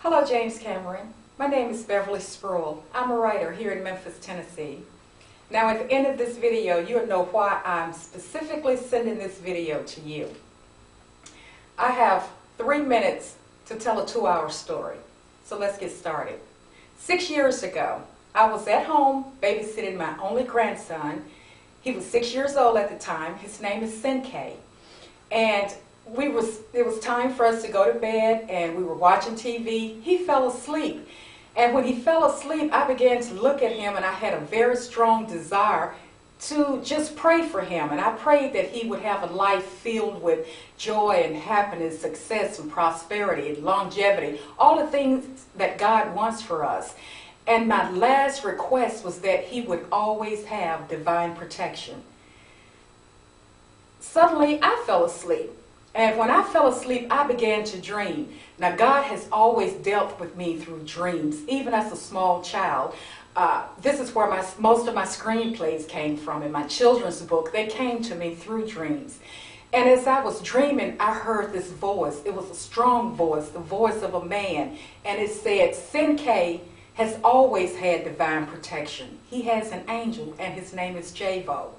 Hello, James Cameron. My name is Beverle+spruill. I'm a writer here in Memphis, Tennessee. Now, at the end of this video, you'll know why I'm specifically sending this video to you. I have 3 minutes to tell a 2-hour story. So let's get started. 6 years ago, I was at home babysitting my only grandson. He was 6 years old at the time. His name is K. And it was time for us to go to bed, and we were watching TV. He fell asleep. And when he fell asleep, I began to look at him, and I had a very strong desire to just pray for him. And I prayed that he would have a life filled with joy and happiness, success and prosperity and longevity, all the things that God wants for us. And my last request was that he would always have divine protection. Suddenly, I fell asleep. And when I fell asleep, I began to dream. Now, God has always dealt with me through dreams, even as a small child. This is where most of my screenplays came from. In my children's book, they came to me through dreams. And as I was dreaming, I heard this voice. It was a strong voice, the voice of a man. And it said, K has always had divine protection. He has an angel, and his name is Javo.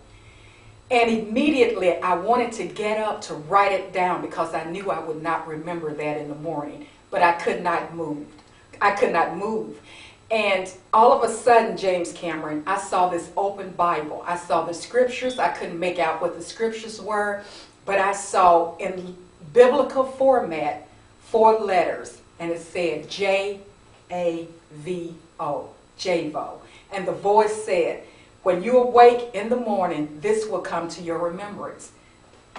And immediately I wanted to get up to write it down because I knew I would not remember that in the morning. But I could not move. I could not move. And all of a sudden, James Cameron, I saw this open Bible. I saw the scriptures. I couldn't make out what the scriptures were, but I saw in biblical format 4 letters, and it said Javo, Javo. And the voice said, when you awake in the morning, this will come to your remembrance.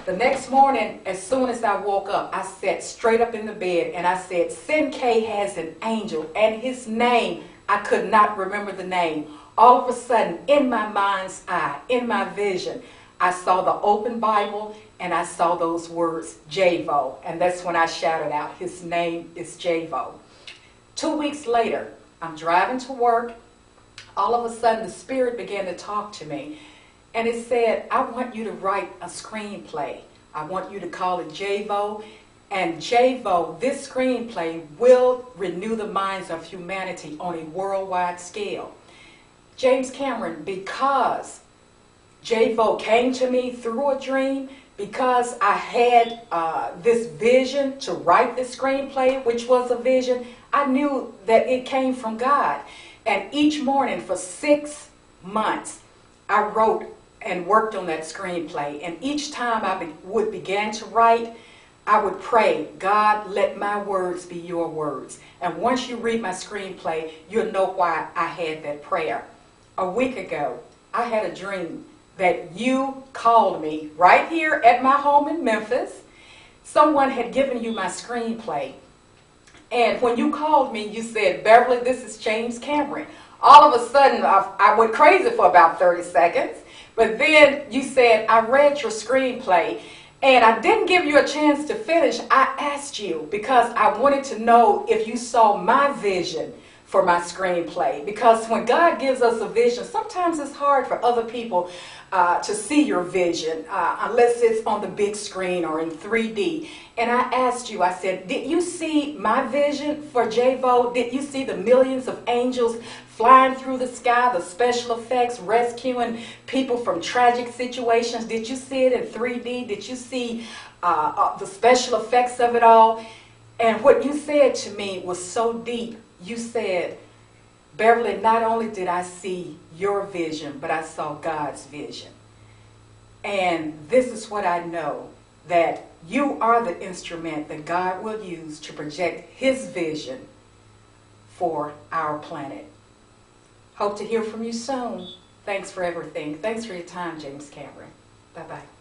The next morning, as soon as I woke up, I sat straight up in the bed and I said, K has an angel, and his name, I could not remember the name. All of a sudden, in my mind's eye, in my vision, I saw the open Bible and I saw those words, Javo. And that's when I shouted out, his name is Javo. 2 weeks later, I'm driving to work. All of a sudden, the Spirit began to talk to me. And it said, I want you to write a screenplay. I want you to call it Javo. And Javo, this screenplay will renew the minds of humanity on a worldwide scale. James Cameron, because Javo came to me through a dream, because I had this vision to write this screenplay, which was a vision, I knew that it came from God. And each morning for 6 months, I wrote and worked on that screenplay. And each time I would begin to write, I would pray, God, let my words be your words. And once you read my screenplay, you'll know why I had that prayer. A week ago, I had a dream that you called me right here at my home in Memphis. Someone had given you my screenplay. And when you called me, you said, Beverly, this is James Cameron. All of a sudden, I went crazy for about 30 seconds. But then you said, I read your screenplay. And I didn't give you a chance to finish. I asked you because I wanted to know if you saw my vision for my screenplay. Because when God gives us a vision, sometimes it's hard for other people to see your vision unless it's on the big screen or in 3D. And I asked you, I said, did you see my vision for Javo? Did you see the millions of angels flying through the sky, the special effects, rescuing people from tragic situations? Did you see it in 3D? Did you see the special effects of it all? And what you said to me was so deep. You said, Beverly, not only did I see your vision, but I saw God's vision. And this is what I know, that you are the instrument that God will use to project his vision for our planet. Hope to hear from you soon. Thanks for everything. Thanks for your time, James Cameron. Bye-bye.